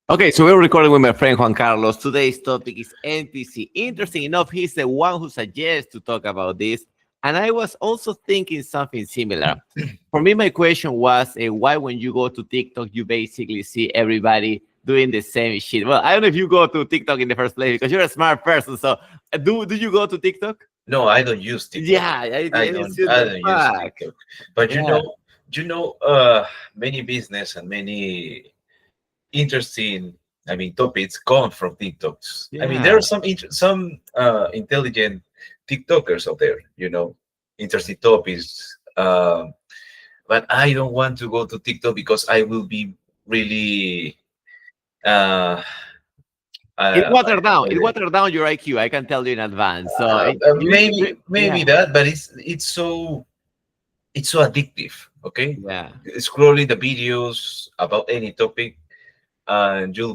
Okay, so we're recording with my friend Juan Carlos. Today's topic is NPC. Interesting enough, he's the one who suggests to talk about this. And I was also thinking something similar. For me, my question was why, when you go to TikTok, you basically see everybody doing the same shit. Well, I don't know if you go to TikTok in the first place because you're a smart person. So, do you go to TikTok? No, I don't use TikTok. Yeah, I don't use TikTok. But Yeah. many business and many interesting, topics come from TikToks. There Yeah. are some intelligent TikTokers out there. Interesting topics. But I don't want to go to TikTok because I will be really. Uh, It uh, watered down. It watered down your IQ. I can tell you in advance. So maybe yeah, that, but it's so addictive. Okay, yeah. scrolling the videos about any topic, and you'll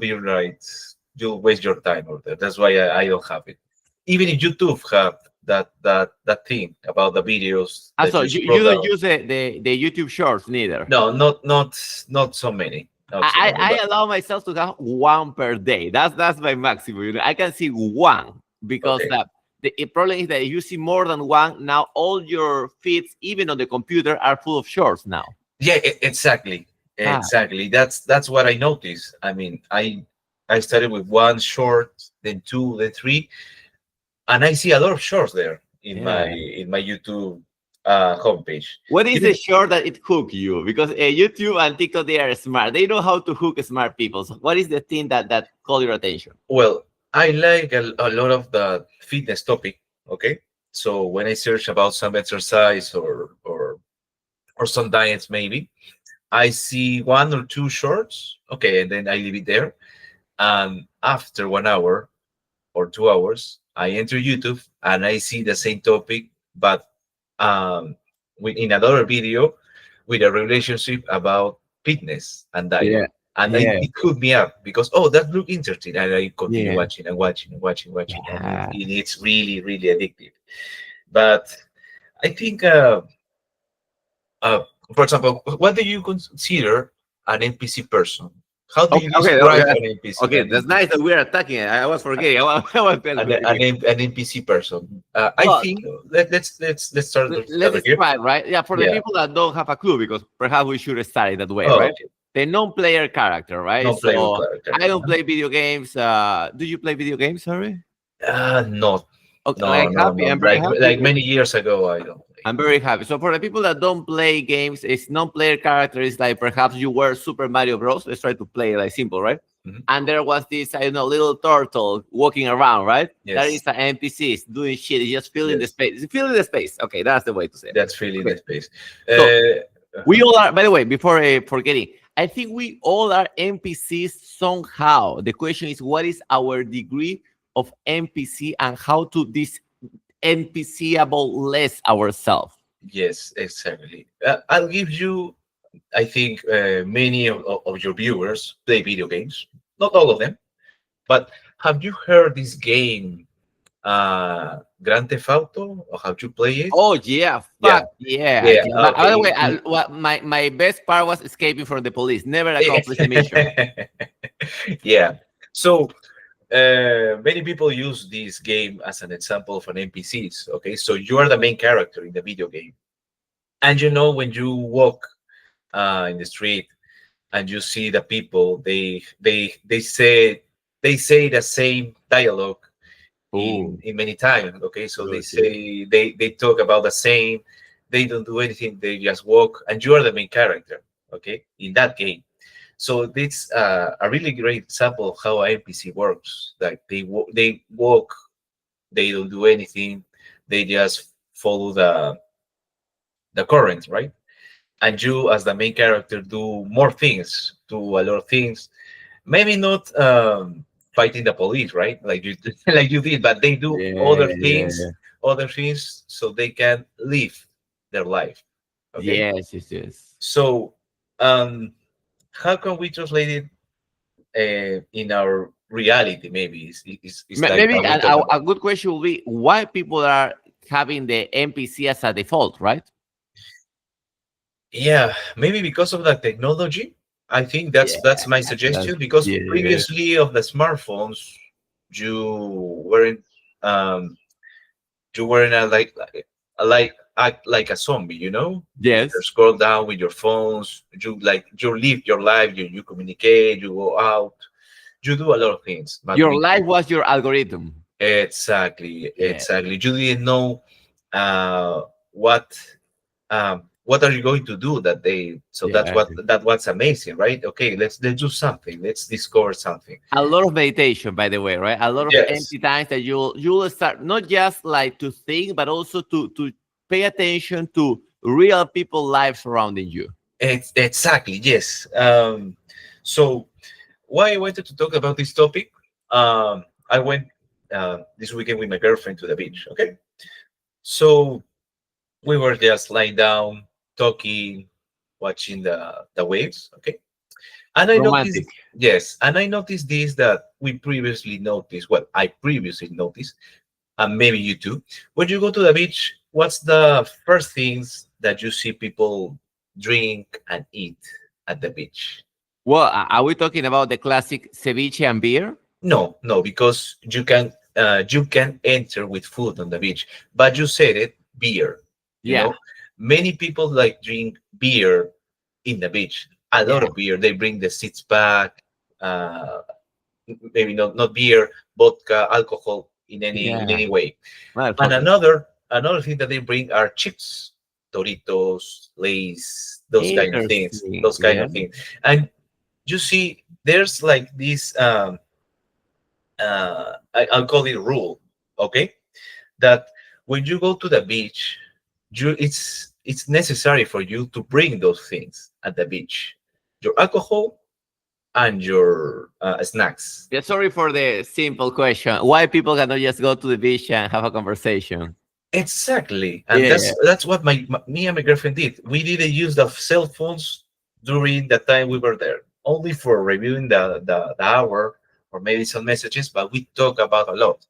waste your time over there. That's why I don't have it. Even if YouTube have that thing about the videos that So you you scroll don't down. use the YouTube Shorts neither. No, not so many. Not so many. I But allow myself to have one per day. That's my maximum. I can see one because okay, the problem is that if you see more than one, now all your feeds, even on the computer, are full of shorts now. yeah, exactly, Ah, exactly. That's what I noticed. I started with one short, then two, then three, and I see a lot of shorts there yeah. in my YouTube homepage. What is the Even short that it hook you? Because YouTube and TikTok, they are smart. They know how to hook smart people. So what is the thing that call your attention? well, I like a lot of the fitness topic. Okay, so when I search about some exercise or some diets, maybe I see one or two shorts. Okay, and then I leave it there. And after 1 hour or 2 hours, I enter YouTube and I see the same topic, but um, in another video with a relationship about fitness and diet. Yeah, And yeah, it hooked me up because, oh, that looked interesting. And I continue yeah. watching and watching and watching, watching. And Yeah. it's really, really addictive. But I think, uh, for example, what do you consider an NPC person? How do Okay, you okay, describe okay. an NPC? Okay, that's nice that we're attacking it. I was forgetting. I was paying attention. An NPC person. I Well, think let's start let's over here. describe, right? Yeah, for the Yeah. people that don't have a clue, because perhaps we should start it that way, Oh, right? okay. The non-player character, right? No player So I don't character. play video games. Do you play video games? Sorry. Not. Okay, No, like no, happy. no. I'm very Like happy. many years ago, I don't play. I'm very happy. So for the people that don't play games, it's non-player character is like perhaps you were Super Mario Bros. Let's try to play it like simple, right? Mhm. And there was this, I don't know, little turtle walking around, right? That is Yes, an NPC doing shit. It's just filling the yes. space. It's filling the space. Okay, that's the way to say it. That's filling Okay. the space. So we Uh-huh. all are, by the way, before forgetting, I think we all are NPCs somehow. The question is, what is our degree of NPC and how to this NPCable less ourselves? Yes, exactly. I'll give you. I think many of your viewers play video games. Not all of them, but have you heard this game, Grand Theft Auto, or have you play it? Oh yeah, Yeah, fuck yeah, I yeah. did. By the Okay. way, my best part was escaping from the police. Never accomplished the mission. Yeah. So many people use this game as an example of an NPCs. Okay, so you are the main character in the video game, and when you walk in the street and you see the people, they say the same dialogue Oh, in many times. Okay, so they good, good. say they talk about the same. They don't do anything. They just walk, and you are the main character. Okay, in that game. So it's a really great example of how an NPC works. Like they walk, they don't do anything. They just follow the current, right? And you, as the main character, do more things, do a lot of things. Maybe not fighting the police, right? Like you like you did, but they do Yeah, yeah. other things, so they can live their life. Okay, Yes, yes, yes. so how can we translate it in our reality? Maybe it's like Maybe how we talk about. a good question will be why people are having the NPC as a default, right? Yeah, maybe because of the technology. I think Yeah, that's my that's suggestion, because yeah. previously of the smartphones, you weren't um you weren't act like a zombie, you know. You Yes. just scroll down with your phones. You live your life. You communicate. You go out. You do a lot of things. But Your life was your algorithm. exactly, Yeah, exactly. You didn't know uh, what what are you going to do that day. So yeah. that what's amazing, right? Okay, let's do something. Let's discover something. A lot of meditation, by the way, right? A lot of Yes, empty times that you'll start not just like to think, but also to pay attention to real people lives surrounding you. exactly. Yes. So why I wanted to talk about this topic? I went this weekend with my girlfriend to the beach. Okay, so we were just lying down, talking, watching the waves. Okay, and I noticed, Romantic. yes, and I noticed this that we previously noticed. Well, I previously noticed, and maybe you too. When you go to the beach, what's the first things that you see people drink and eat at the beach? Well, are we talking about the classic ceviche and beer? No, no, because you can enter with food on the beach, but you said it, beer. You Yeah, know, many people like drink beer in the beach. A lot yeah, of beer. They bring the six pack, uh, maybe not beer, vodka, alcohol in yeah. any way. And Motherfucker. another thing that they bring are chips, Doritos, Lay's, those kind of things, Interesting. those kind Yeah. of things. And you see, there's like this. I'll call it rule, okay? That when you go to the beach, it's necessary for you to bring those things at the beach, your alcohol and your snacks. Yeah, sorry for the simple question. Why people cannot just go to the beach and have a conversation? Exactly, and Yeah. that's what me and my girlfriend did. We didn't use the cell phones during the time we were there, only for reviewing the hour or maybe some messages, but we talk about a lot,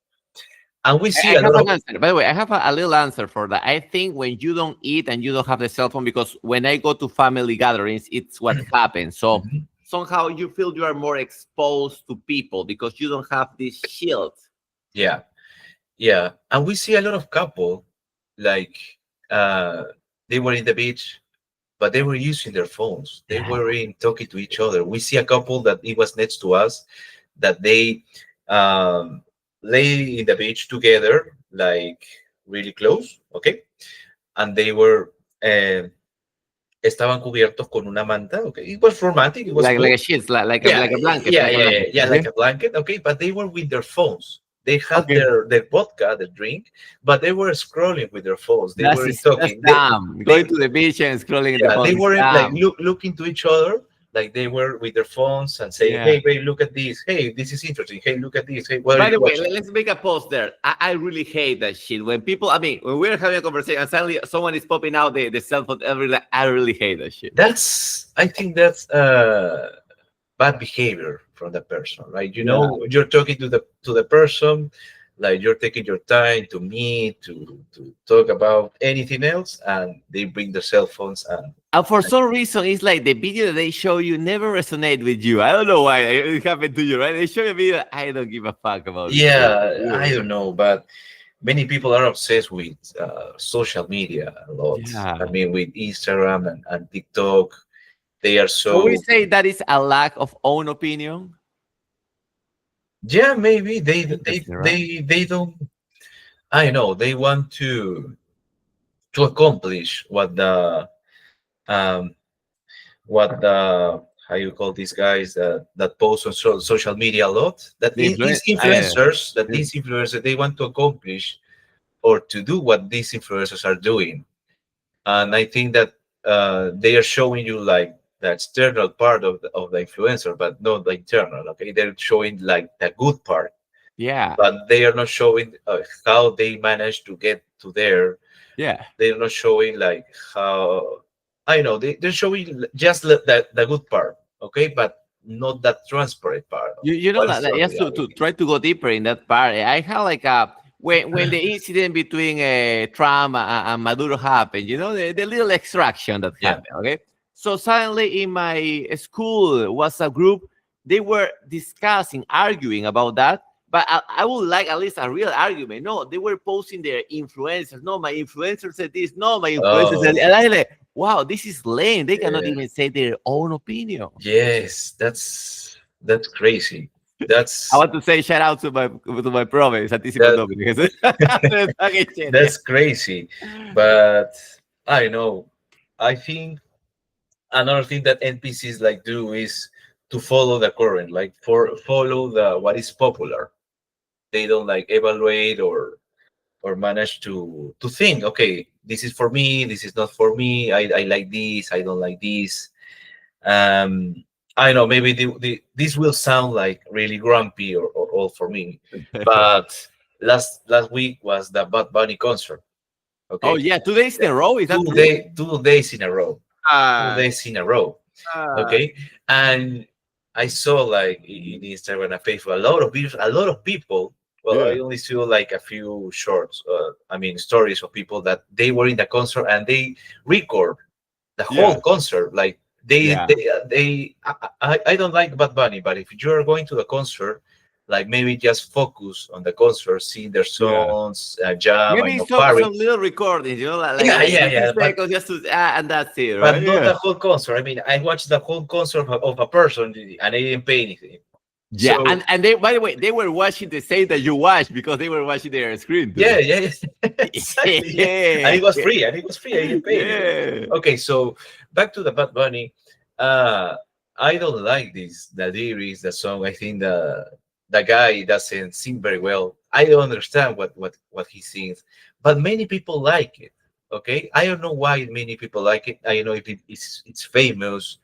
and we see I a have lot an of. answer. By the way, I have a little answer for that. I think when you don't eat and you don't have the cell phone, because when I go to family gatherings, it's what happens. So Mhm. somehow you feel you are more exposed to people because you don't have this shield. Yeah, yeah, and we see a lot of couple like uh they were in the beach, but they were using their phones. They Yeah. were in talking to each other. We see a couple that it was next to us that they um lay in the beach together, like really close, okay, and they were estaban cubiertos con una manta. Okay, it was romantic, it was Like cool. a sheets, like Yeah, a blanket, yeah, like a yeah, yeah, blanket. yeah, Okay. like a blanket. Okay, but they were with their phones. They had Okay. their vodka, their drink, but they were scrolling with their phones. They weren't That's talking. dumb. They Going to the beach and scrolling in the yeah, they phone is weren't like dumb. looking to each other. Like they were with their phones and saying, Yeah. "Hey, babe, look at this. Hey, this is interesting. Hey, look at this. Hey, what are By you the way, watching?" let's make a pause there. I really hate that shit. When people, I mean, when we're having a conversation and suddenly someone is popping out the cell phone, I really hate that shit. I think that's bad behavior from the person, right? You Yeah. know, you're talking to the person, like you're taking your time to meet, to talk about anything else, and they bring their cell phones And for some reason, it's like the video that they show you never resonate with you. I don't know why it happened to you, right? They show you a video. I don't give a fuck about this shit. yeah, I Yeah. don't know, but many people are obsessed with social media a lot. I Yeah. mean, with Instagram and TikTok, they are Can we so. say that is a lack of own opinion? Yeah, maybe Interesting, right? they don't. I know they want to accomplish um what the how you call these guys that post on social media a lot. That The these influence. influencers, that these influencers, they want to accomplish or to do what these influencers are doing. And I think that they are showing you like the external part of the influencer, but not the internal. Okay, they're showing like the good part, Yeah. but they are not showing how they managed to get to there. Yeah. They're not showing like how I know they're showing just the good part, okay, but not that transparent part. You know What that, is the just to reality? try to go deeper in that part. I had like a when the incident between Trump and Maduro happened. You know the little extraction that Yeah. happened. Okay, So suddenly in my school WhatsApp group, they were discussing, arguing about that. But I would like at least a real argument. No, they were posting their influencers. No, my influencer said this. No, my influencer said, Oh, and I like, wow, this is lame. They cannot yeah. even say their own opinion. Yes, that's crazy. I That's want to say shout out to my province, Santissimo that Domine. Okay, shit, yeah. that's crazy. But I know. I think another thing that NPCs like do is to follow the current, like for follow the what is popular. They don't like evaluate or manage to think, okay, this is for me, this is not for me. I like this, I don't like this. Um, I know maybe this will sound like really grumpy or all for me, but last week was the Bad Bunny concert. Oh Okay, yeah, 2 days in a row. Is that two true? day 2 days in a row, two Ah, days in a row. ah, Okay, and I saw like in Instagram and Facebook a lot of people. Well, yeah, I only saw like a few shorts. I mean, stories of people that they were in the concert and they record the whole yeah, concert. Like yeah. I don't like Bad Bunny, but if you are going to the concert, like maybe just focus on the concert, sing their Yeah. songs, jam, I Maybe know, some party. little recordings, Yeah, like yeah, 15 yeah. seconds just to and that's it, But right? not Yeah. the whole concert. I mean, I watched the whole concert of a person and I didn't pay anything. Yeah, So and they, by the way, they were watching the same that you watched because they were watching their screen yeah, too. yeah, yeah. Exactly. Yeah. And Yeah, it was free. And it was free. I didn't pay anything. yeah. Okay, so back to the Bad Bunny. Uh, I don't like this. The lyrics, the song. I think the guy doesn't sing very well. I don't understand what he sings, but many people like it. Okay, I don't know why many people like it. I don't know if it's famous.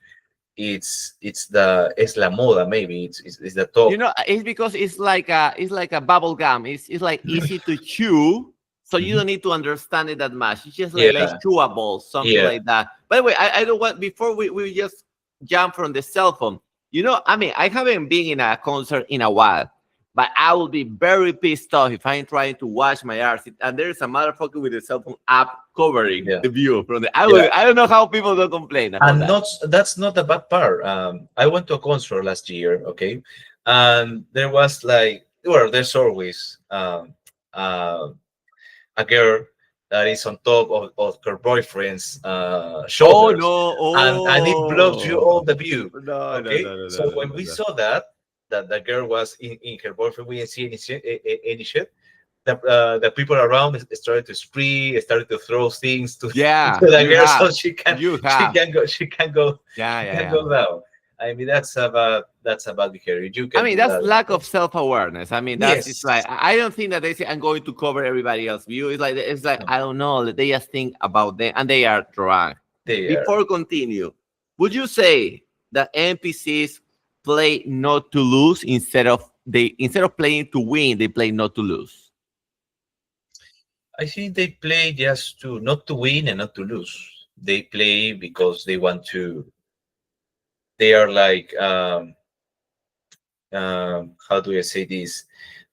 It's la moda, maybe it's the You top. know, it's because it's like a bubble gum. It's like easy to chew, so you Mhm. don't need to understand it that much. It's just like Yeah, chewable, something yeah. like that. By the way, I don't want before we just jump from the cell phone. You know, I mean, I haven't been in a concert in a while, but I will be very pissed off if I'm trying to watch my arts and there's a motherfucker with a cell phone app covering Yeah, the view from the. yeah. I don't know how people don't complain about And that. not that's not the bad part. I went to a concert last year, okay, and there was like, well, there's always uh, a girl that is on top of her boyfriend's Oh shoulders, no! and it blocks you all Oh the view. no! No! Okay, No! No! so No! when No! we No! saw that the girl was in her boyfriend, we didn't see any shit. The people around started to spree, started to throw things to, Yeah, to the you girl have. so You have. she Yeah, yeah, can yeah. go down. I mean that's about behavior. You I can mean, do that's that. lack of self-awareness. I mean, that's it's like Yes. I don't think that they say I'm going to cover everybody else's view. It's like No, I don't know. They just think about them and they are drunk. they are. Before continue, would you say that NPCs play not to lose instead of playing to win, they play not to lose? I think they play just to not to win and not to lose. They play because they want to. They are like how do I say this?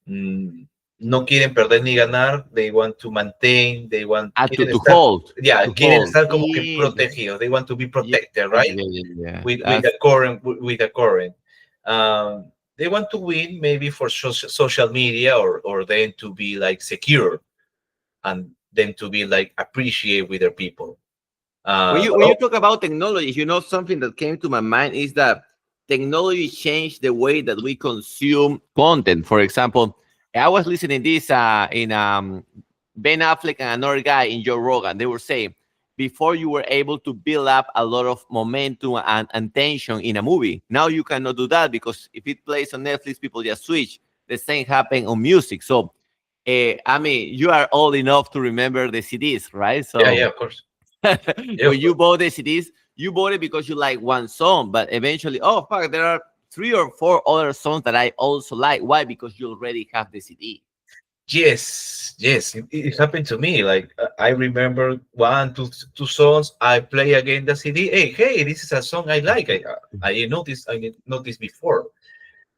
Mm, no quieren perder ni ganar. They want to maintain. They want quieren To estar. hold, Yeah, to quieren hold. estar como que Yeah, protegidos. They want to be yeah, protected, yeah, right? yeah, yeah. With That's the current with the current. They want to win maybe for social media or then to be like secure and then to be like appreciate with their people. But when you talk about technology, you know something that came to my mind is that technology changed the way that we consume content. For example, I was listening this in Ben Affleck and another guy in Joe Rogan. They were saying before you were able to build up a lot of momentum and tension in a movie. Now you cannot do that because if it plays on Netflix, people just switch. The same happened on music. So, I mean, you are old enough to remember the CDs, right? yeah, yeah, So of course. Yeah, when of you course. bought the CDs, you bought it because you like one song, but eventually, oh fuck, there are 3 or 4 other songs that I also like. Why? Because you already have the CD. Yes, yes, it happened to me. Like I remember one, two songs. I play again the CD. Hey, this is a song I like. I didn't notice. I didn't notice before.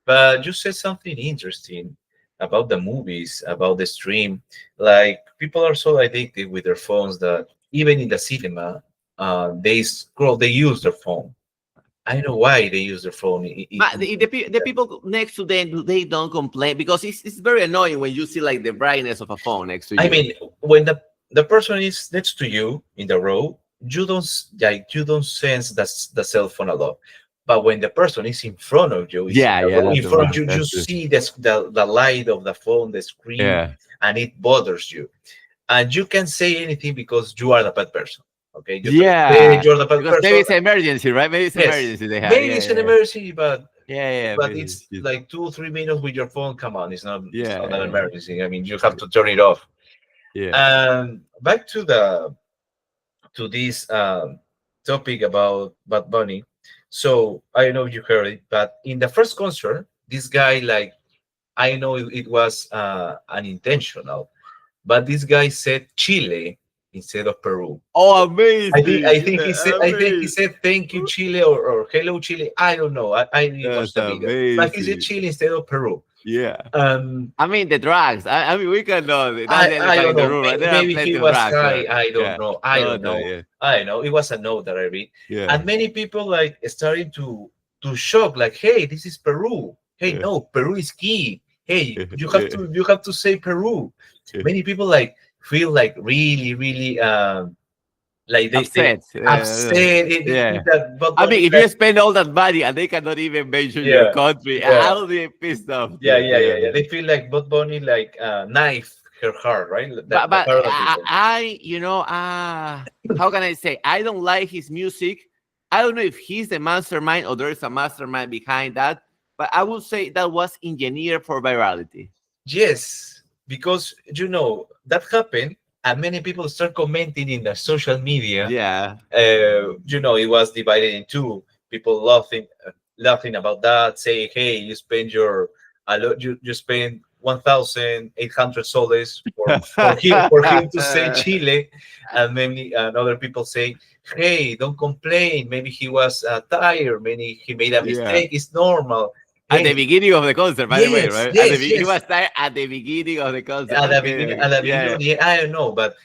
But you said something interesting about the movies, about the stream. Like people are so addicted with their phones that even in the cinema, they scroll, they use their phone. I don't know why they use their phone. But the people next to them, they don't complain because it's very annoying when you see like the brightness of a phone next to I you. mean, when the person is next to you in the row, you don't sense the cell phone a lot. But when the person is in front of you, is in Yeah, the yeah, row that's in the front of one. you, you That's the, see the light of the phone, the screen, yeah, and it bothers you. And you can say anything because you are the bad person. Okay, you can say yeah. you're the bad Because maybe person. it's emergency, right? Maybe it's Yes, emergency they have. maybe Yeah, it's an yeah, emergency, but yeah, yeah, yeah. Maybe it's it's- like 2 or 3 minutes with your phone. Come on, it's yeah, not an yeah, emergency. I mean, you have to turn it off. yeah. And back to this topic about Bad Bunny. So I don't know if you heard it, but in the first concert, this guy, like, I know it was unintentional, but this guy said Chile instead of Peru. Oh, I amazing! think he said Yeah, amazing. thank you Chile, or hello Chile. I don't know. I didn't watch That's the video, but he said amazing. Chile instead of Peru. Yeah. Um, I mean, the drugs. I mean, we can know that's the I elephant don't in the know. room, right? There are Maybe he plenty of was drugs high. there. I don't Yeah. know. I don't Totally. know. Yeah. I don't know. It was a note that I read, Yeah. and many people like starting to shock. Like, hey, this is Peru. Hey, Yeah. no, Peru is key. Hey, Yeah. you have to say Peru. Yeah. Many people like feel like really really like they Upset. upset Yeah. that, but I mean, Bunny, if like, you spend all that money and they cannot even mention your yeah, country, yeah, I'll be pissed off too. Yeah. yeah. They feel like Bad Bunny like knife her heart, right? The But heart of the people. how can I say? I don't like his music. I don't know if he's the mastermind or there is a mastermind behind that, but I would say that was engineered for virality. Yes, because that happened, and many people start commenting in the social media. Yeah. It was divided in two. People laughing about that, saying, "Hey, you spend you spend 1,800 soles for him to say Chile," and many and other people say, "Hey, don't complain. Maybe he was tired. Maybe he made a Yeah. mistake. It's normal." At the Hey, beginning of the concert, by the way, yes, right? yes, He yes. was there at the beginning of the concert. At Okay. the beginning Yeah. of the year, I don't know, but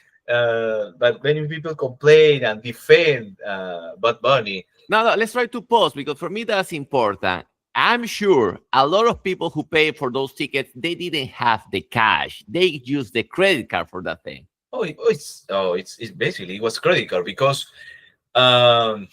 many people complain and defend Bad Bunny. No, let's try to pause because for me that's important. I'm sure a lot of people who pay for those tickets, they didn't have the cash. They used the credit card for that thing. It's basically it was critical because um,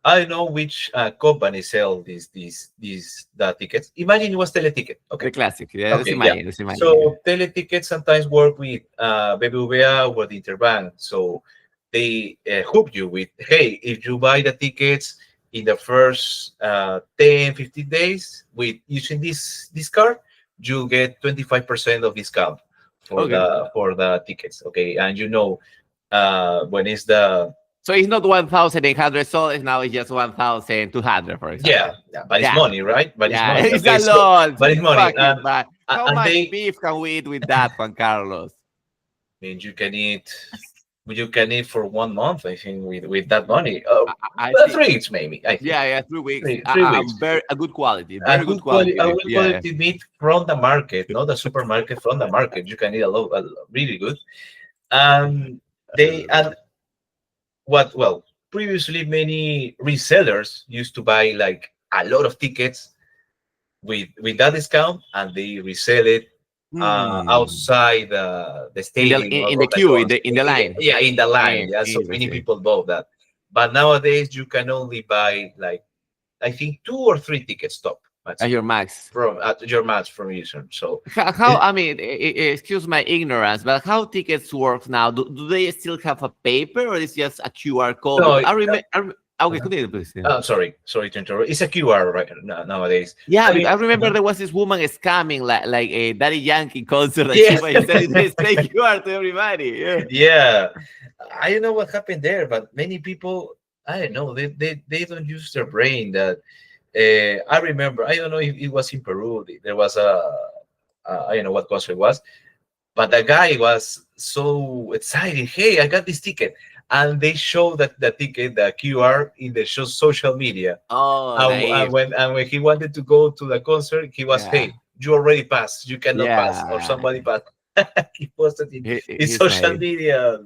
I don't know which company sell these the tickets. Imagine it was Teleticket. The Okay, classic. Yeah, let's okay, yeah. imagine. Let's imagine. Yeah. So Teleticket sometimes work with BBVA or the Interbank. So they hook you with, hey, if you buy the tickets in the first 10, 15 days with using this card, you get 25% of discount Okay. for the tickets. Okay, and when it's the So it's not 1,800 soles. Now it's just 1,200, for example. yeah, but it's Yeah. money, right? But it's Yeah. money. It's Okay, a so lot. but it's It's money, fucking bad. How and much they beef can we eat with that, Juan Carlos? mean you can eat for 1 month, I think, with that money. I Well, think. 3 weeks maybe. I think Yeah, yeah, 3 weeks. three weeks. Very a good quality. Very good A quality. good Yeah. quality meat from the market, not the supermarket. From the market, you can eat really good. Um, they and what well previously many resellers used to buy like a lot of tickets with that discount, and they resell it Hmm. outside the stadium In the or the queue, concert. in the line. Yeah, in the line. Yeah, so many Interesting. people bought that. But nowadays you can only buy like I think 2 or 3 tickets top At your maximum max. from at your match from user. So How it, I mean, excuse my ignorance, but how tickets work now? Do they still have a paper or is just a QR code? no, Because I remember. Okay, continue, please. Yeah. sorry to interrupt. It's a QR right nowadays. Yeah, I because mean, I remember there was this woman scamming like a Daddy Yankee concert that she yeah, was selling this fake QR to everybody. Yeah. yeah. I don't know what happened there, but many people, I don't know, they don't use their brain. That I remember, I don't know if it was in Peru. There was I don't know what concert it was, but the guy was so excited. Hey, I got this ticket, and they show that the ticket, the QR, in the social media. Oh, And naive. when he wanted to go to the concert, he was, Yeah. hey, you already passed. You cannot pass, or Yeah. somebody passed. He posted in He's social naive. media,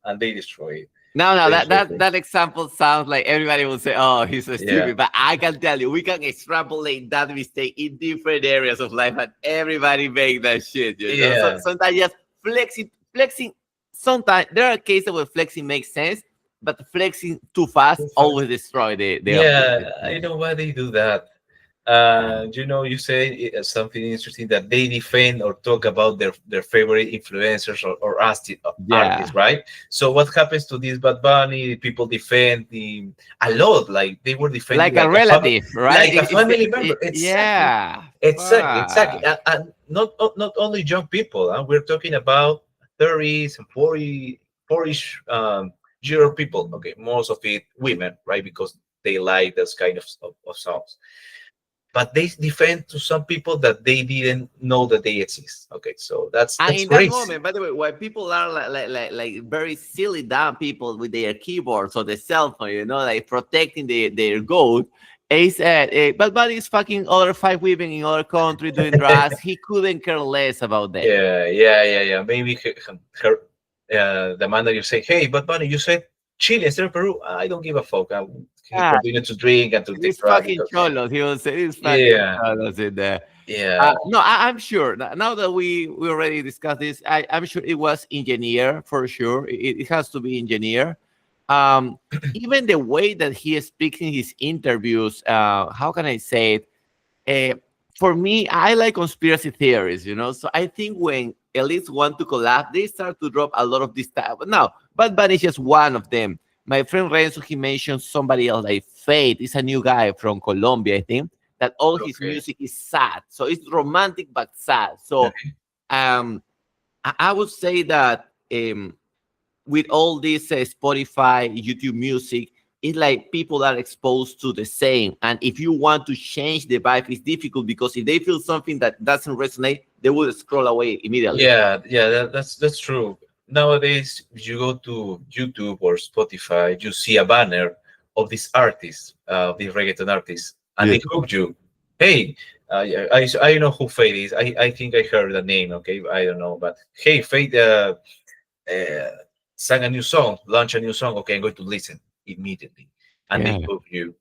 and they destroyed it. No, Very interesting. that example sounds like everybody will say, "Oh, he's so Yeah, stupid." But I can tell you, we can extrapolate that mistake in different areas of life, and everybody make that shit. You know, so yeah, sometimes just flexing. Sometimes there are cases where flexing makes sense, but flexing too fast too fast. always destroy the objective. Yeah, I know why they do that. You say something interesting that they defend or talk about their favorite influencers or artists, Yeah, right? So what happens to this Bad Bunny? People defend the a lot, like they were defending like a relative, right? like a family member. Exactly, Yeah, exactly. fuck. And not only young people. We're talking about 30s and 40 year old people. Okay, most of it women, right? Because they like this kind of songs, but they defend to some people that they didn't know that they exist. Okay, so And that's in that crazy. moment, by the way, why people are like very silly dumb people with their keyboards or the cell phone, you know, like protecting their goat, is but is fucking other five women in other country doing drugs. He couldn't care less about them. Yeah. Maybe the man that you say, hey, but Bunny, you said Chile instead of Peru. I don't give a fuck. He Yeah, continued to drink and to take these drugs fucking because cholos, he will say these fucking yeah, cholos in there. yeah, No, I'm sure. Now that we already discussed this, I'm sure it was engineer for sure. It has to be engineer. Um, Even the way that he speaks in his interviews, how can I say it? For me, I like conspiracy theories, you know. So I think when elites want to collapse, they start to drop a lot of this stuff. But now, Bad Bunny is just one of them. My friend Renzo, he mentioned somebody else like Fate. Is a new guy from Colombia, I think. That all his okay, music is sad, so it's romantic but sad. So okay. um, I would say that with all this Spotify, YouTube music, it's like people are exposed to the same. And if you want to change the vibe, it's difficult because if they feel something that doesn't resonate, they will scroll away immediately. Yeah, that's true. Nowadays, if you go to YouTube or Spotify, you see a banner of this artist, this reggaeton artist, and Yeah. they hook you. Hey, yeah, I know who Fade is. I think I heard the name. Okay, I don't know, but hey, Fade uh, sang a new song, launch a new song. Okay, I'm going to listen immediately, and they Yeah. hook you.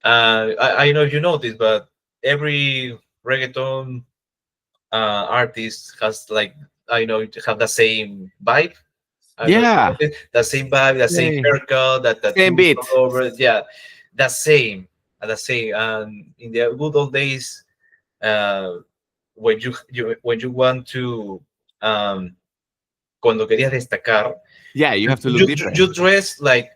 I know you know this, but every reggaeton artist has like I know to have the same vibe. I know you know Yeah. this, the same vibe, the same Same, haircut, that same tattoos beat. all over it. Yeah, the same, the same. And in the good old days, uh, when you want to cuando querías destacar, Yeah, you have to look you different. dress like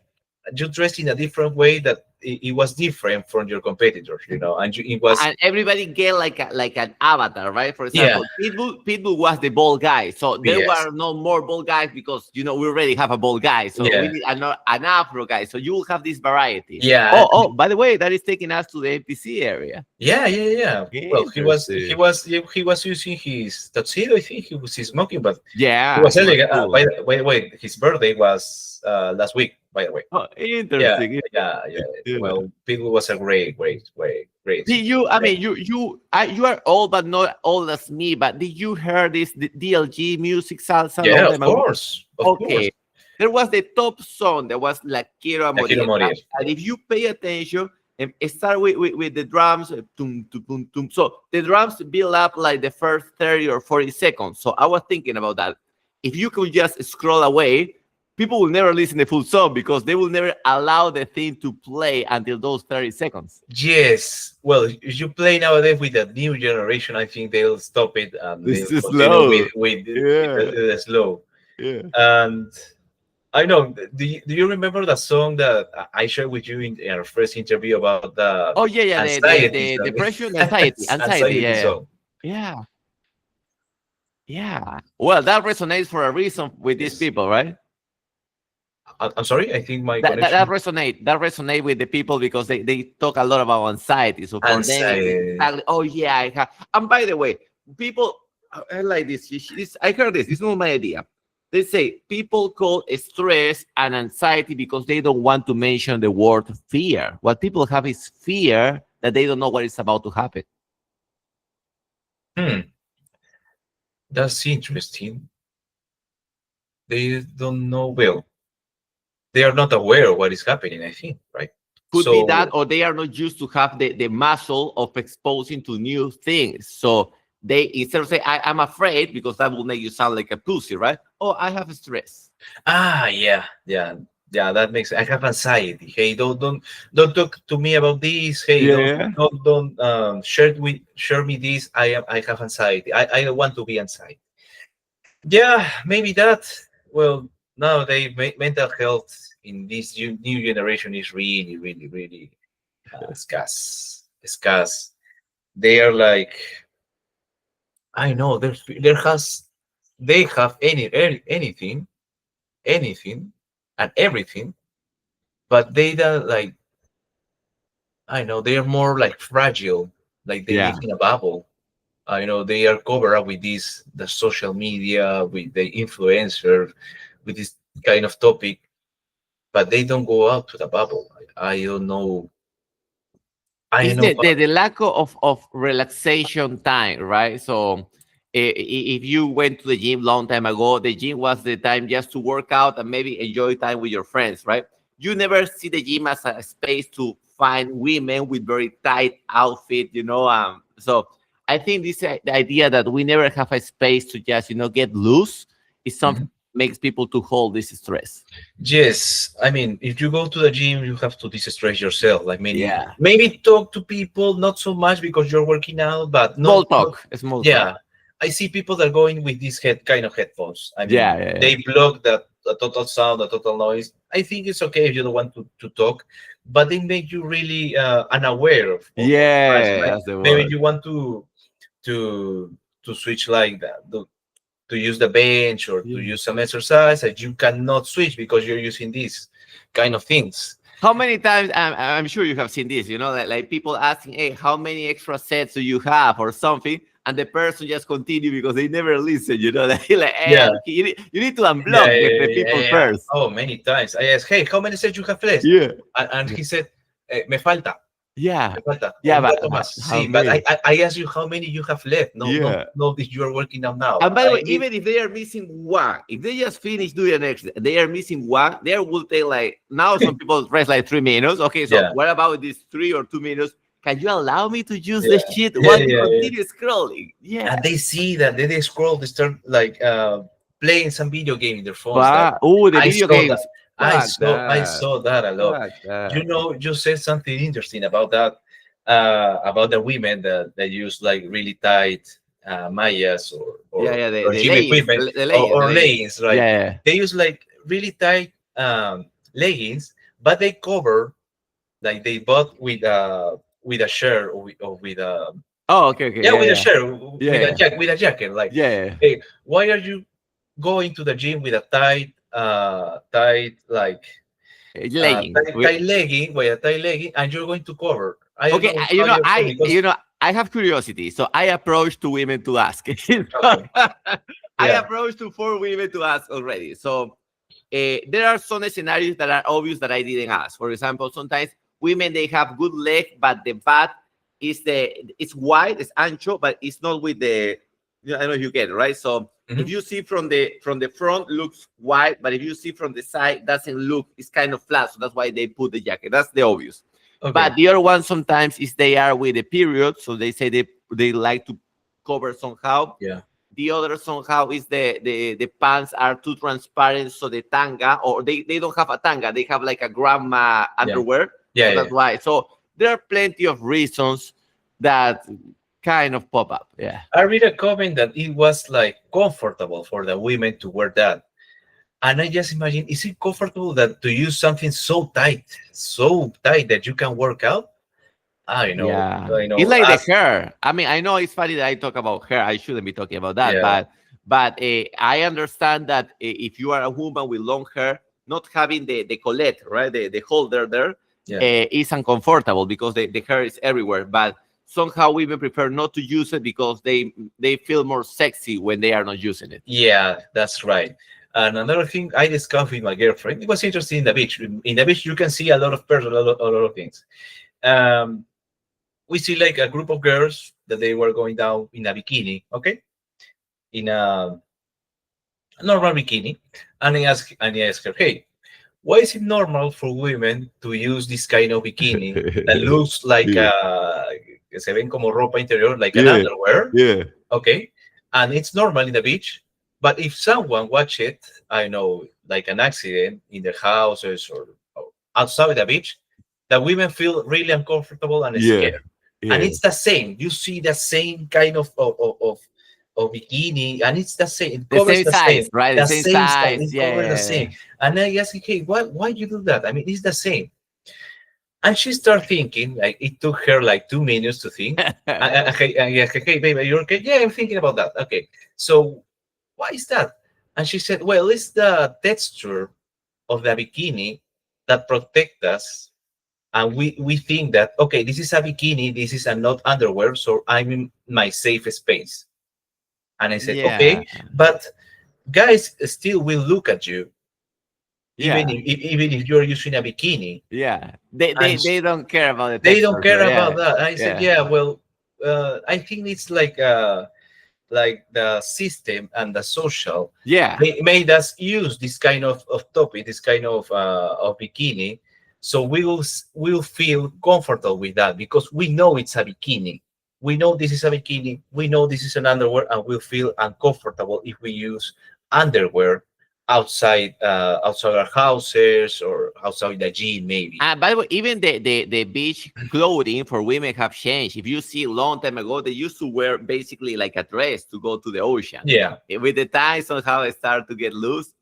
you dressed in a different way that it was different from your competitors, you know, and it was And everybody get like like an avatar, right? For yeah, example, Pitbull was the bald guy, so there yes, were no more bald guys because we already have a bald guy, so we yeah, need an Afro guy. So you will have this variety. yeah. Oh, by the way, that is taking us to the NPC area. Yeah. Well, Interesting. he was using his tuxedo. I think he was smoking, but he Yeah, was he was elegant. cool. By the way, his birthday was last week. By the way, Oh, yeah, interesting. yeah. Yeah. Well, People was a great Did singer. you? I mean, you are old, but not old as me. But did you hear this DLG music salsa Yeah, long of time ago? course, of course. Okay, there was the top song that was like Quiero a I quiero Morir. morir. And if you pay attention, it start with the drums, tum, tum, tum, tum. So the drums build up like the first 30 or 40 seconds. So I was thinking about that. If you could just scroll away, people will never listen to the full song because they will never allow the thing to play until those 30 seconds. Yes. Well, if you play nowadays with the new generation, I think they'll stop it and It's they'll just continue slow. with Yeah. the slow. Yeah. And I know. Do you remember the song that I shared with you in our first interview about the Oh yeah, yeah. anxiety The song? depression, anxiety. Anxiety Yeah, song. yeah, yeah. Well, that resonates for a reason with these Yes. people, right? I'm sorry. I think my That connection. resonate with the people because they talk a lot about anxiety. So for them, it's Anxiety. exactly. Oh yeah, I have. And by the way, people, I like this. I heard this. It's not my idea. They say people call stress and anxiety because they don't want to mention the word fear. What people have is fear that they don't know what is about to happen. Hmm. That's interesting. They don't know well. they are not aware of what is happening, I think, right? Could be that, So or they are not used to have the muscle of exposing to new things. So they, instead of say I'm afraid, because that will make you sound like a pussy, right? Oh, I have stress. yeah, yeah, yeah, that makes, I have anxiety. Hey, don't talk to me about this. Hey, Yeah, yeah. don't share me this. I have anxiety. I don't want to be anxiety. Yeah, maybe that. Well, nowadays mental health in this new generation is really, really, really scarce. Scarce. They are like, I know there has, they have anything, anything, and everything, but they don't like, I know they are more like fragile, like they live Yeah. in a bubble. They are covered up with this, the social media, with the influencer, with this kind of topic, but they don't go out to the bubble. I don't know. I It's don't know the, the lack of relaxation time, right? So if you went to the gym long time ago, the gym was the time just to work out and maybe enjoy time with your friends, right? You never see the gym as a space to find women with very tight outfit, So I think this the idea that we never have a space to just get loose is something Mhm. that makes people to hold this stress. Yes, I mean, if you go to the gym, you have to distress yourself. Like Yeah, maybe talk to people, not so much because you're working out, but small not. talk, small talk. Yeah, I see people that are going with these kind of headphones. I Yeah, mean, yeah, yeah. they block the total sound, the total noise. I think it's okay if you don't want to talk, but they make you really unaware of price. Yeah, Like that's the maybe word. you want to switch like that. To use the bench or to Yeah. use some exercise that you cannot switch because you're using these kind of things. How many times I'm sure you have seen this, like people asking, "Hey, how many extra sets do you have?" or something, and the person just continue because they never listen. Like, "Hey, Yeah, you need to yeah, unblock the yeah, yeah, people yeah. first." Oh, many times. I asked, hey, how many sets you have left? Yeah, And yeah, he said, me falta, yeah, me falta, yeah. un But, rato but más. how Sí, but I, many? I, I asked you how many you have left. No, no, Yeah. no, that you are working out now. And by the I way, need, even if they are missing one, if they just finish doing an extra, they are missing one, they will take like, now some people rest like 3 minutes. Okay, so yeah, what about these 3 or 2 minutes? Can you allow me to use the yeah, sheet yeah, while you yeah, yeah. continue scrolling? Yeah. And they see that they scroll, they start like playing some video game in their phones. That But oh, the I video saw that. games. I Fuck saw I that. saw that a lot. Fuck that. You said something interesting about that, about the women that use like really tight mayas Yeah, yeah, the, or the gym leggings, equipment the leggings, the or leggings. leggings, right? Yeah. They use like really tight leggings, but they cover, like they bought with a shirt or with a, Oh, okay, okay. yeah, Yeah, with a yeah. shirt, Yeah. with a jacket. Like, Yeah. hey, why are you going to the gym with a tight like Legging. tight legging, with a tight legging, and you're going to cover? I don't Okay, know you how know, you're saying I because I have curiosity, so I approached two women to ask. okay, I yeah, approached to four women to ask already. So there are some scenarios that are obvious that I didn't ask. For example, sometimes women they have good leg, but the butt it's wide, it's ancho, but it's not with the. I don't know if you get it right. So if hmm, you see from the front looks wide, but if you see from the side doesn't look, it's kind of flat. So that's why they put the jacket. That's the obvious. okay, But the other one sometimes is they are with a period, so they say they like to cover somehow. yeah, The other somehow is the pants are too transparent, so the tanga, or they don't have a tanga, they have like a grandma yeah, underwear. yeah, So yeah. that's why. So there are plenty of reasons that kind of pop up. Yeah. I read a comment that it was like comfortable for the women to wear that. And I just imagine, is it comfortable that to use something so tight that you can work out? Yeah, I it's know. like the As hair. I mean, I know it's funny that I talk about hair. I shouldn't be talking about that, yeah, but I understand that if you are a woman with long hair, not having the collet, right, the holder there, yeah, is uncomfortable because the hair is everywhere. But somehow women prefer not to use it because they feel more sexy when they are not using it. yeah. That's right. And another thing I discussed with my girlfriend, it was interesting in the beach. In the beach, you can see a lot of person, a lot of things. Um, we see like a group of girls that they were going down in a bikini, okay, in a normal bikini, and I asked her, hey, why is it normal for women to use this kind of bikini that looks like Yeah. que se ven como ropa interior, like an Yeah. underwear? Yeah. Okay, and it's normal in the beach. But if someone watch it, I know, like an accident in their houses or outside the beach, the women feel really uncomfortable and Yeah. scared. And Yeah. it's the same. You see the same kind of bikini, and it's the same. It The covers same the size, same, right? The the same same stuff. size. It Yeah. covers the Yeah. same. And I asked, hey, why you do that? I mean, it's the same. And she started thinking, like it took her like 2 minutes to think. Yeah. I asked, hey, baby, you're okay? Yeah, I'm thinking about that. Okay, so why is that? And she said, well, it's the texture of the bikini that protect us. And we think that, okay, this is a bikini, this is a not underwear, so I'm in my safe space. And I said, Yeah. okay, but guys still will look at you, Yeah. even if you're using a bikini. Yeah. They, And they they don't care about the they don't texture. So care yeah. about that. I said, Yeah. yeah, well, I think it's like the system and the social Yeah. made us use this kind of topic, this kind of bikini, so we'll feel comfortable with that because we know it's a bikini. We know this is a bikini. We know this is an underwear, and we'll feel uncomfortable if we use underwear outside our houses or outside the gym, maybe. And by the way, even the beach clothing for women have changed. If you see long time ago, they used to wear basically like a dress to go to the ocean. Yeah, With the time, somehow it started to get loose.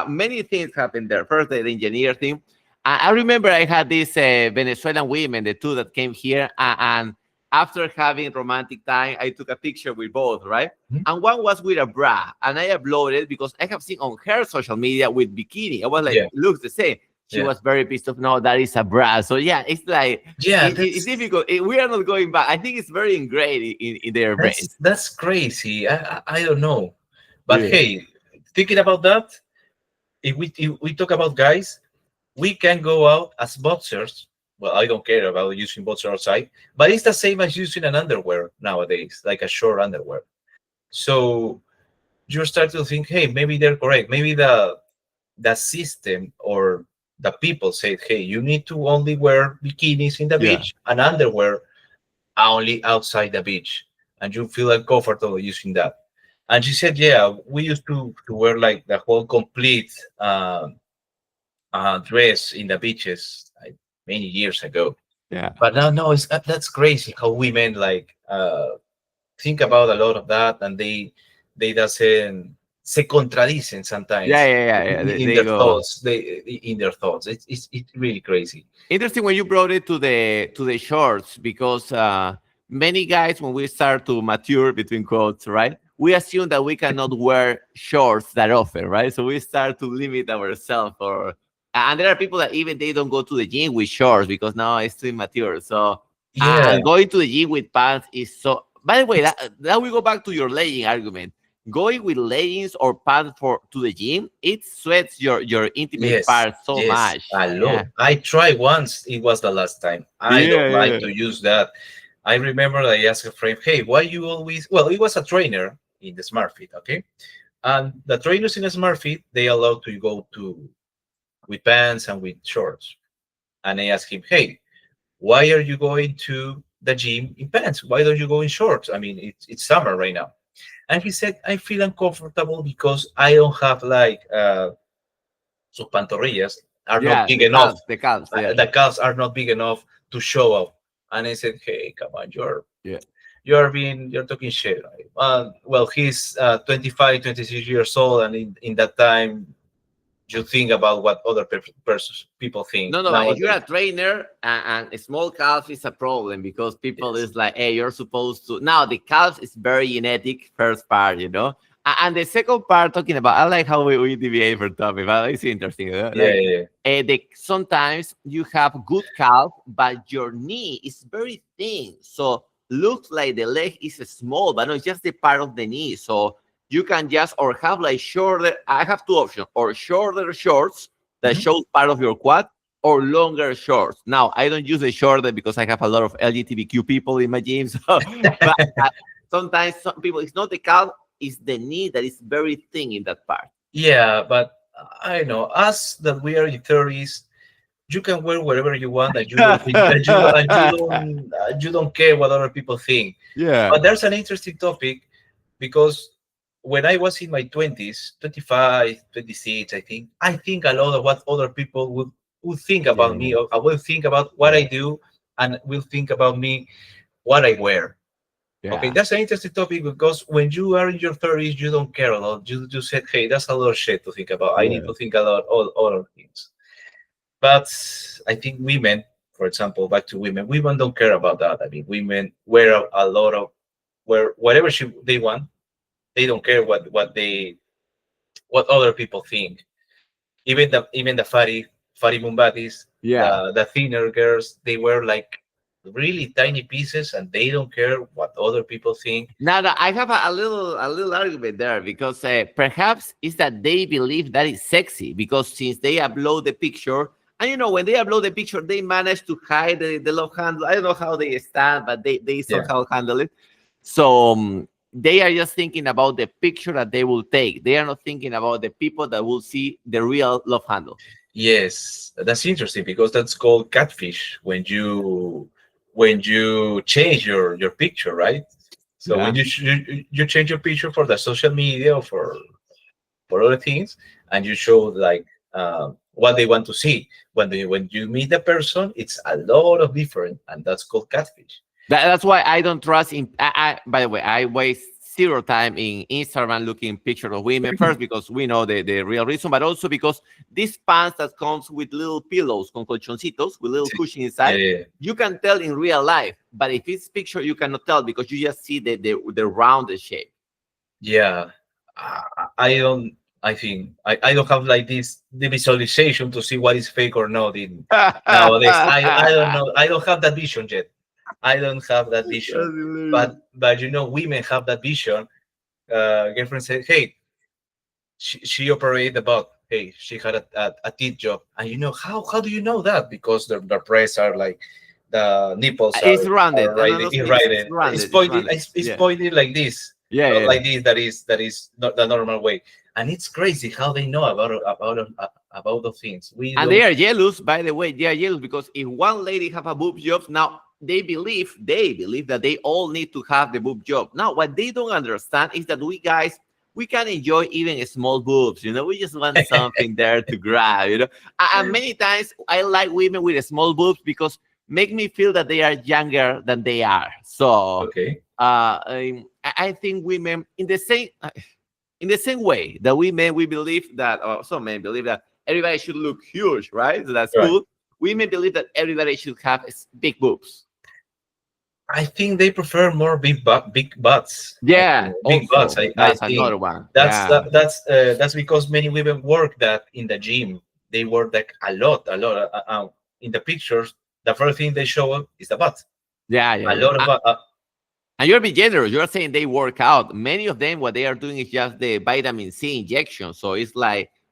Many things happened there. First, the engineer thing. I remember I had these Venezuelan women, the two that came here, and after having romantic time, I took a picture with both, right? Mhm. And one was with a bra, and I uploaded because I have seen on her social media with bikini. I was like, yeah, it looks the same. She yeah, was very pissed off. No, that is a bra. So yeah, it's like yeah. it's difficult. We are not going back. I think it's very ingrained in their brains. That's crazy. I don't know, but Yeah. hey, thinking about that, if we talk about guys, we can go out as boxers. Well, I don't care about using boxers outside, but it's the same as using an underwear nowadays, like a short underwear. So you start to think, hey, maybe they're correct. Maybe the system or the people said, hey, you need to only wear bikinis in the Yeah. beach and underwear only outside the beach, and you feel uncomfortable using that. And she said, yeah, we used to wear like the whole complete dress in the beaches like many years ago. Yeah. But now, no, it's that's crazy how women like think about a lot of that, and they doesn't se contradicen Yeah. sometimes Yeah. Yeah. Yeah. in They their go. thoughts. In their thoughts, it's really crazy. Interesting when you brought it to the shorts because many guys when we start to mature between quotes, right? We assume that we cannot wear shorts that often, right? So we start to limit ourselves or and there are people that even they don't go to the gym with shorts because now it's too immature. So Yeah, and going to the gym with pants is so by the way, that now we go back to your legging argument. Going with leggings or pants for to the gym, it sweats your intimate yes, parts so yes, much. a Yeah. lot. I tried once. It was the last time. I Yeah, don't like yeah. to use that. I remember I asked a friend, hey, why you always, well, it was a trainer in the Smart Fit, okay? And the trainers in the Smart Fit, they allow to go to with pants and with shorts. And I asked him, hey, why are you going to the gym in pants? Why don't you go in shorts? I mean, it's summer right now. And he said, I feel uncomfortable because I don't have like sus pantorrillas are not Yeah, big enough. the calves, yeah. The calves are not big enough to show up. And I said, hey, come on, Yeah. you're talking shit. Right? Well, he's 25, 26 years old, and in that time, you think about what other people think No, no, but if you're nowadays. a trainer and a small calf is a problem because people Yes. is like, hey, you're supposed to. Now, the calves is very genetic, first part, you know? And the second part, talking about, I like how we deviate for topic, but it's interesting. Yeah, Like, yeah, yeah. sometimes you have good calf, but your knee is very thin. So looks like the leg is small, but no, it's just the part of the knee. So you can just, or have like shorter, I have two options, or shorter shorts that Mhm. shows part of your quad or longer shorts. Now, I don't use the shorter because I have a lot of LGBTQ people in my gym. So, but sometimes some people, it's not the calf, it's the knee that is very thin in that part. Yeah, but I know us that we are in 30s. You can wear whatever you want, and you don't think that you don't care what other people think. Yeah. But there's an interesting topic because when I was in my 20s, 25, 26, I think a lot of what other people would think about me, Yeah. or I will think about what I Yeah. do, and will think about me what I wear. Okay, Yeah. that's an interesting topic because when you are in your 30s, you don't care a lot. You said, hey, that's a lot of shit to think about. I need Yeah. to think about all other things. But I think women, for example, back to women, women don't care about that. I mean, women wear a lot of wear whatever they want. They don't care what other people think. Even the fatty mumbatis, Yeah. the thinner girls, they wear like really tiny pieces, and they don't care what other people think. Now, I have a little argument there because perhaps it's that they believe that is sexy because since they upload the picture, and when they upload the picture, they manage to hide the love handle. I don't know how they stand, but they Yeah. somehow handle it. So they are just thinking about the picture that they will take. They are not thinking about the people that will see the real love handle. Yes, that's interesting because that's called catfish when you change your picture, right? So when Yeah. you change your picture for the social media or for other things, and you show like what they want to see. When you meet the person, it's a lot of different, and that's called catfish. That's why I don't trust in. By the way, I waste zero time in Instagram looking pictures of women first because we know the real reason, but also because these pants that comes with little pillows, con colchoncitos, with little cushion Yeah, inside, yeah, you can tell in real life. But if it's picture, you cannot tell because you just see the rounded shape. yeah. I don't. I think I don't have like this the visualization to see what is fake or not in nowadays. I don't know. I don't have that vision yet. I don't have that That's vision. hilarious. But women have that vision. Girlfriend said, "Hey, she operated the butt. Hey, she had a teeth job, and how do you know that? Because their breasts are like the nipples It's are rounded. right, It's it's rounded. It's pointing, rounded. it's Yeah. pointing like this, Yeah. not Yeah. like this. That is not the normal way, and it's crazy how they know about the things we And don't. they are jealous, by the way. They are jealous because if one lady have a boob job, now they believe that they all need to have the boob job. Now, what they don't understand is that we guys we can enjoy even small boobs. We just want something there to grab. And many times I like women with small boobs because make me feel that they are younger than they are. So Okay. I think women in the same way that we believe that, or some men believe that everybody should look huge, right? So that's Right. cool. Women believe that everybody should have big boobs. I think they prefer more big butts. I Yeah, think big butts. also I that's think another one. that's Yeah, that's because many women work that in the gym. They work like a lot. In the pictures, the first thing they show is the butt. yeah, yeah, A yeah. lot of And you're being generous. You're saying they work out. Many of them, what they are doing is just the vitamin C injection. So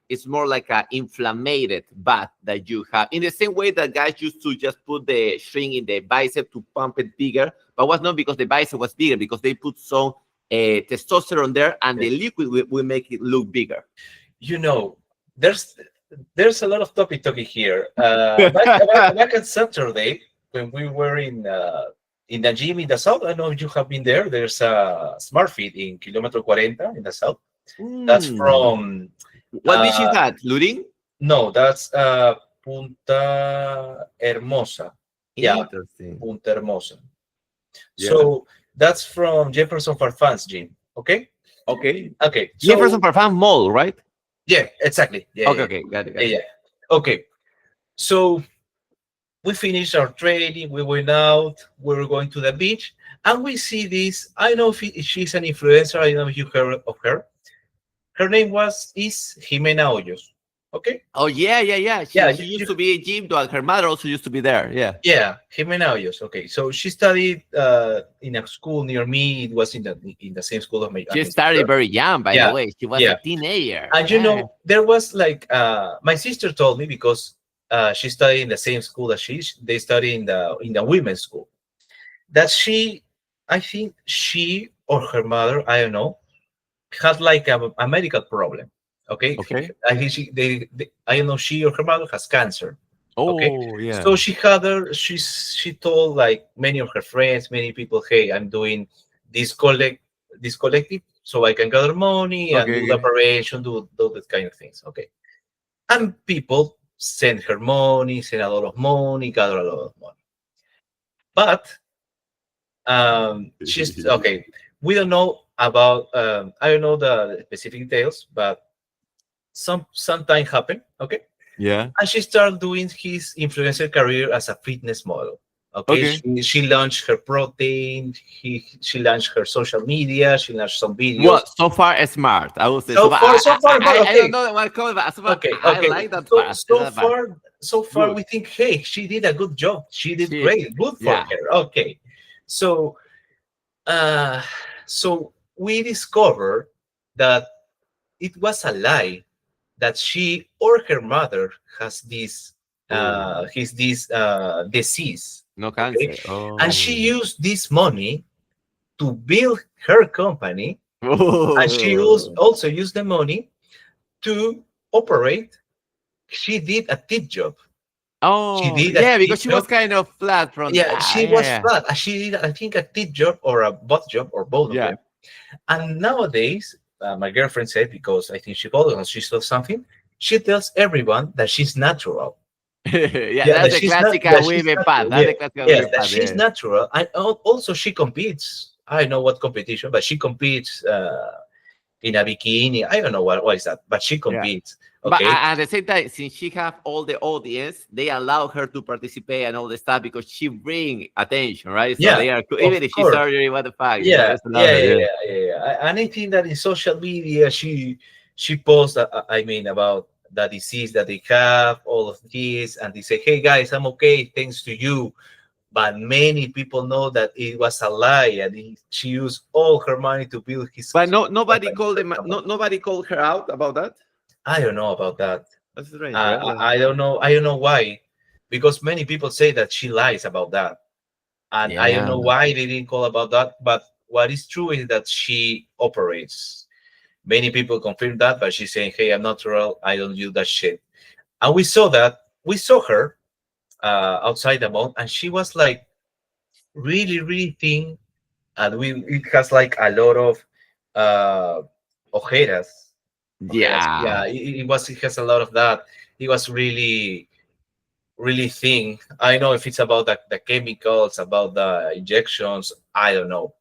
it's more like an inflamed butt that you have. In the same way that guys used to just put the string in the bicep to pump it bigger, but was not because the bicep was bigger, because they put some testosterone there, and the liquid will make it look bigger. you know, there's there's a lot of topic talking here. Back at Saturday when we were in the gym in the south. I don't know if you have been there. There's a Smart Fit in Kilometro 40 in the south. That's Hmm. from What beach is uh that? Lurin? no, that's Punta Hermosa. Yeah, Interesting. Punta Hermosa. Yeah. So that's from Jefferson Farfans gym. Okay. Okay. Okay. Jefferson So Parfum Mall, right? yeah, exactly. Yeah, Okay, yeah, okay. Got it, got yeah, it. yeah. Okay. So we finished our training. We went out. We were going to the beach, and we see this. I don't know if she's an influencer. I don't know if you heard of her. Her name is Jimena Hoyos. Okay. Oh, yeah, yeah, yeah. Yeah. She used to be a gym dog. Her mother also used to be there. Yeah. Yeah, Jimena Hoyos. Okay, so she studied in a school near me. It was in the same school of She my started sister. very young, by the Yeah, way. She was a yeah. teenager. And Yeah. there was like my sister told me because she studied in the same school as they study in the women's school. That I think she or her mother, I don't know, had like a medical problem. Okay, Okay. I think I don't know, she or her mother has cancer. Okay, Oh, yeah. so she told like many of her friends, many people, hey, I'm doing this collective so I can gather money and Okay, do the okay. operation, do that kind of things. Okay, and people send her money, send a lot of money, gather a lot of money, but she's okay. We don't know about I don't know the specific details, but sometime happened. Okay, Yeah. and she started doing his influencer career as a fitness model. Okay, Okay. she launched her protein. She launched her social media. She launched some videos. Well, so far smart. I would say so So far. far, so far, but I don't okay, know what comment, but so far okay, I okay. like that So part. so That part. far, so far, Good. we think, hey, she did a good job. She did She. great. Good for Yeah. her. Okay, so uh, so we discovered that it was a lie that she or her mother has Oh, this disease. no Okay, cancer. and she Oh. used this money to build her company, and she Oh. also used the money to operate. She did a tip job. She Oh, did a yeah, tip because she was job. kind of flat from. Yeah, she was Yeah. flat. She did, I think, a tip job or a butt job or both of Yeah. them. And nowadays, my girlfriend said, because I think she followed us, she saw something. She tells everyone that she's natural. Yeah, Yeah, that's that the she's not. classical That she's women path. natural. That's Yeah, the classical yes, women that path. she's Yeah. natural. And also she competes. I know what competition, but she competes in a bikini. I don't know what is that, but she Yeah. competes. But Okay. at the same time, since she have all the audience, they allow her to participate and all the stuff because she bring attention, right? So Yeah, they are of even if she's course. surgery, what the fuck? They Yeah, just allow yeah, her. yeah, Yeah. yeah, yeah, yeah. And I think that in social media, she posts, I mean, about the disease that they have, all of this, and they say, "Hey guys, I'm okay, thanks to you." But many people know that it was a lie, and she used all her money to build his But no, nobody company. called Her them. No, company. nobody called her out about that. I don't know about that. That's strange, right? I don't know. I don't know why, because many people say that she lies about that, and I don't Yeah. know why they didn't call about that. But what is true is that she operates. Many people confirm that, but she's saying, "Hey, I'm natural. I don't do that shit." And we saw that. We saw her outside the mall, and she was like really, really thin, and it has like a lot of uh, ojeras. Ojeras. Yeah. Yeah, it has a lot of that. It was really, really thin. I know if it's about the chemicals, about the injections. I don't know,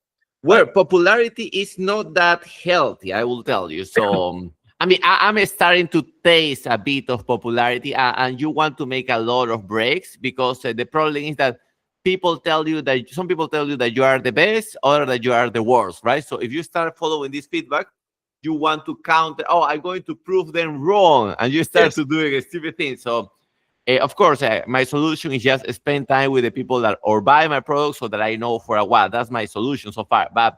Well, but popularity is not that healthy, I will tell you. So, I mean, I'm starting to taste a bit of popularity, and you want to make a lot of breaks because the problem is that people tell you that some people tell you that you are the best, or that you are the worst, right? So, if you start following this feedback, you want to counter, oh, I'm going to prove them wrong, and you start yes, to doing a stupid thing. So, of course, my solution is just spend time with the people that or buy my products so that I know for a while. That's my solution so far. But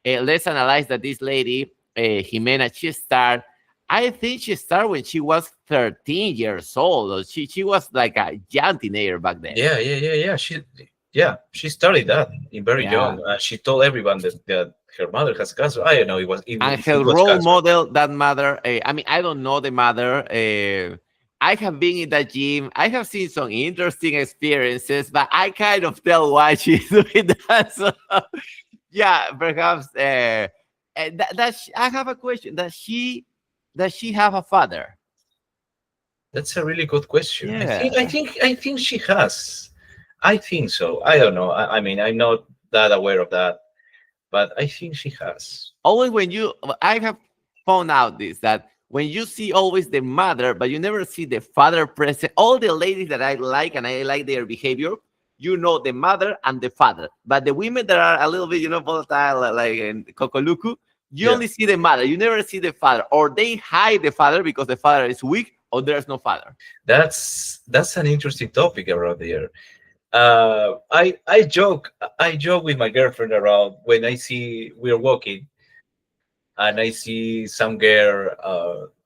let's analyze that this lady, Jimena, she started. I think she started when she was 13 years old. She was like a young teenager back then. yeah, yeah, yeah, yeah. She started that in very Yeah. young. She told everyone that her mother has cancer. I don't know And if her it was role cancer. model, that mother, I mean, I don't know the mother. I have been in that gym. I have seen some interesting experiences, but I kind of tell why she's doing that. So, yeah, perhaps. I have a question. Does she have a father? That's a really good question. Yeah. I think she has. I think so. I don't know. I mean, I'm not that aware of that, but I think she has. Always when I have found out this that when you see always the mother, but you never see the father present. All the ladies that I like and I like their behavior, you know the mother and the father. But the women that are a little bit, volatile, like in Kokoluku, you Yeah, only see the mother. You never see the father, or they hide the father because the father is weak, or there's no father. that's an interesting topic around here. I joke with my girlfriend around when I see we're walking and I see some girl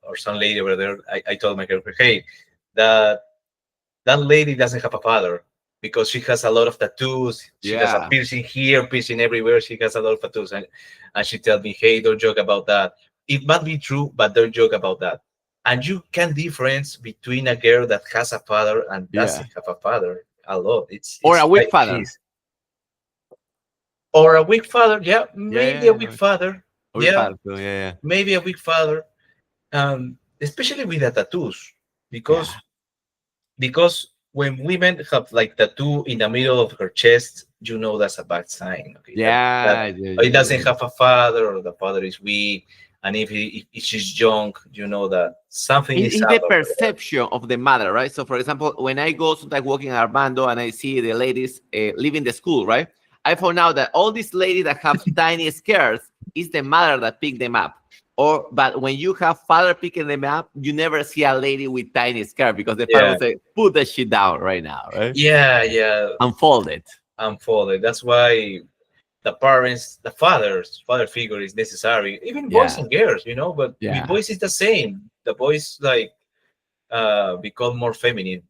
or some lady over there. I told my girlfriend, hey, that that lady doesn't have a father because she has a lot of tattoos. She has a Yeah. piercing here, piercing everywhere. She has a lot of tattoos, and she tells me, hey, don't joke about that. it might be true, but they joke about that. And you can difference between a girl that has a father and Yeah. doesn't have a father a lot. Or It's a weak like father. or a weak father. Yeah, Yeah, maybe a yeah, weak yeah. father. A weak Yeah, father too. Yeah, maybe a weak father. Especially with the tattoos, yeah. because when women have like tattoo in the middle of her chest, you know that's a bad sign. Okay, that Yeah, yeah, it yeah, doesn't yeah. have a father, or the father is weak, and if she's young, you know that something is It's up the over there. perception of the mother, right? So, for example, when I go sometimes walking in Armando and I see the ladies leaving the school, right? I found out that all these ladies that have tiny skirts is the mother that picked them up. But when you have father picking them up, you never see a lady with tiny skirt because the father will Yeah, say, "Put that shit down right now, right? yeah, Unfold it." unfolded. That's why the parents, the father figure is necessary, even boys Yeah, and girls, but with yeah. boys it's the same. The boys like become more feminine,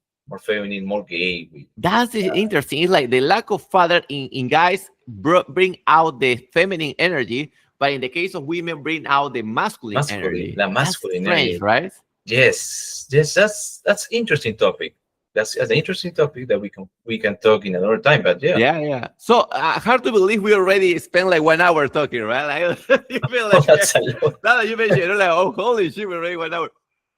more gay. That's interesting. It's like the lack of father in guys bring out the feminine energy, but in the case of women, bring out the masculine Masculine, energy. the That's masculine strange, energy. right? Yes, that's interesting topic. That's an interesting topic that we can talk in another time. But yeah, Yeah, yeah. So hard to believe we already spent like 1 hour talking, right? Like, you feel like that's a lot. now that you mentioned, you're like, oh, holy shit, we already 1 hour.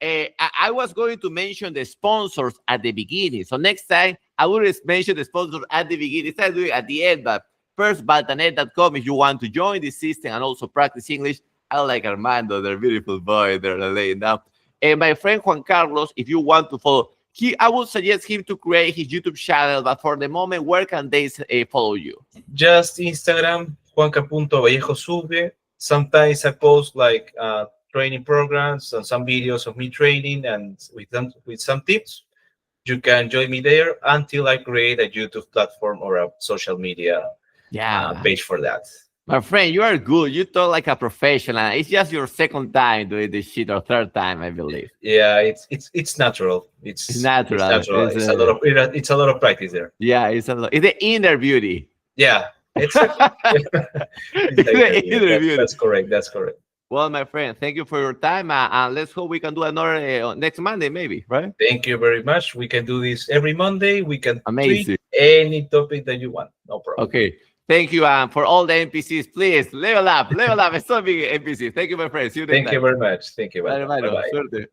I was going to mention the sponsors at the beginning. So next time, I will mention the sponsors at the beginning. Instead of doing it at the end, but first, baltanet.com if you want to join the system and also practice English. I like Armando, they're beautiful boy, they're laying down. And my friend Juan Carlos, if you want to follow, I would suggest him to create his YouTube channel, but for the moment, where can they follow you? Just Instagram, juanca.vallejo. Sometimes I post like training programs and some videos of me training and with some tips. You can join me there until I create a YouTube platform or a social media Yeah. page for that. My friend, you are good. You talk like a professional. It's just your second time doing this shit or third time, I believe. Yeah, it's natural. It's It's natural. natural. It's a lot of practice there. Yeah, it's the inner beauty. Yeah, exactly. It's It's like the that, yeah. inner That's beauty. that's correct. That's correct. Well, my friend, thank you for your time. And let's hope we can do another next Monday, maybe, right? Thank you very much. We can do this every Monday. We can treat Amazing. any topic that you want. No problem. Okay. Thank you. For all the NPCs, please level up. Stop being NPCs. Thank you, my friend. See you next Thank you time. very much. Thank you. Bye, Welcome. Bye hermano. bye. Suerte.